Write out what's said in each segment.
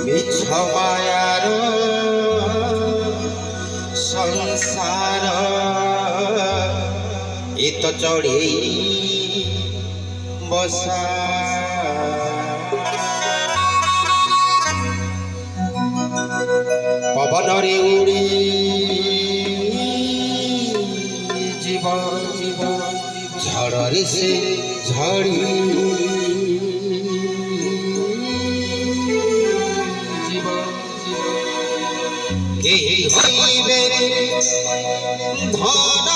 মিছ মায়ার সংসার এ তো চড়েই বসা পবনরে উড়ি জীব জীব ঝড়রে সে ঝড়ি জীব কে হইবে ধন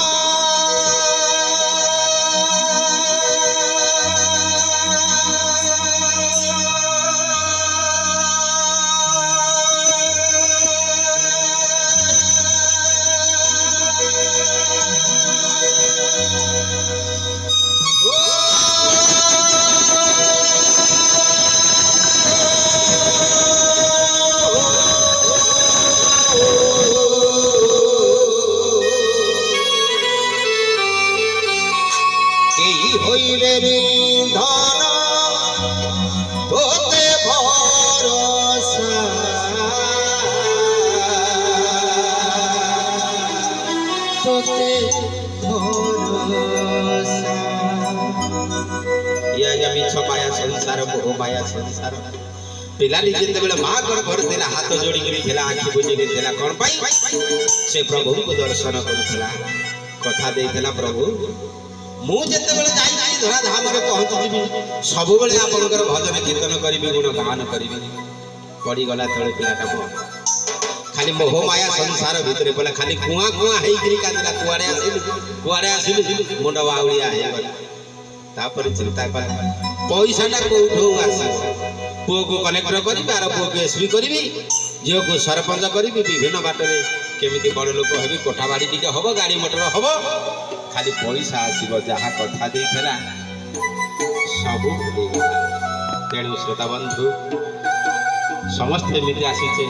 হইবে ধন তোতে ভরসা তোতে ভরসা ইয়া মিছ মায়া সংসার মোহ মায়া সংসার ପିଲାଟି ଯେତେବେଳେ ମା ଗର୍ଭରେ ଥିଲା ହାତ ଯୋଡ଼ିକିରି ଥିଲା ଆଖି ବୁଜିକି ଥିଲା କ'ଣ ପାଇଁ ସେ ପ୍ରଭୁଙ୍କୁ ଦର୍ଶନ କରୁଥିଲା କଥା ଦେଇଥିଲା ପ୍ରଭୁ ମୁଁ ଯେତେବେଳେ ଯାଇକି ଧରାଧାମରେ ପହଞ୍ଚିଯିବି ସବୁବେଳେ ଆପଣଙ୍କର ଭଜନ କୀର୍ତ୍ତନ କରିବି ଗୁଣଗାନ କରିବି ପଡ଼ିଗଲା ତଳେ ପିଲାଟା ଖାଲି ମୋହ ମାୟା ସଂସାର ଭିତରେ ପଡ଼ିଲା ଖାଲି କୁଆଁ କୁଆଁ ହେଇକିରି କାନ୍ଦିଲା କୁଆଡ଼େ ଆସିଲି ମୁଣ୍ଡ ବାଉଳିଆ ହେଇଗଲା ତାପରେ ଚିନ୍ତା କଲା ପଇସାଟା କୋଉଠୁ ଆସିବ ପୁଅକୁ କଲେକ୍ଟର କରିବି ଆର ପୁଅକୁ ଏସ୍ପି କରିବି ଝିଅକୁ ସରପଞ୍ଚ କରିବି ବିଭିନ୍ନ ବାଟରେ କେମିତି ବଡ଼ ଲୋକ ହେବି କୋଠା ବାଡ଼ି ଟିକେ ହବ ଗାଡ଼ି ମଟର ହବ ଖାଲି ପଇସା ଆସିବ ଯାହା କଥା ଦେଇଥିଲା ସବୁ ଭୁଲିଗଲା ତେଣୁ ଶ୍ରୋତା ବନ୍ଧୁ ସମସ୍ତେ ଏମିତି ଆସିଛେ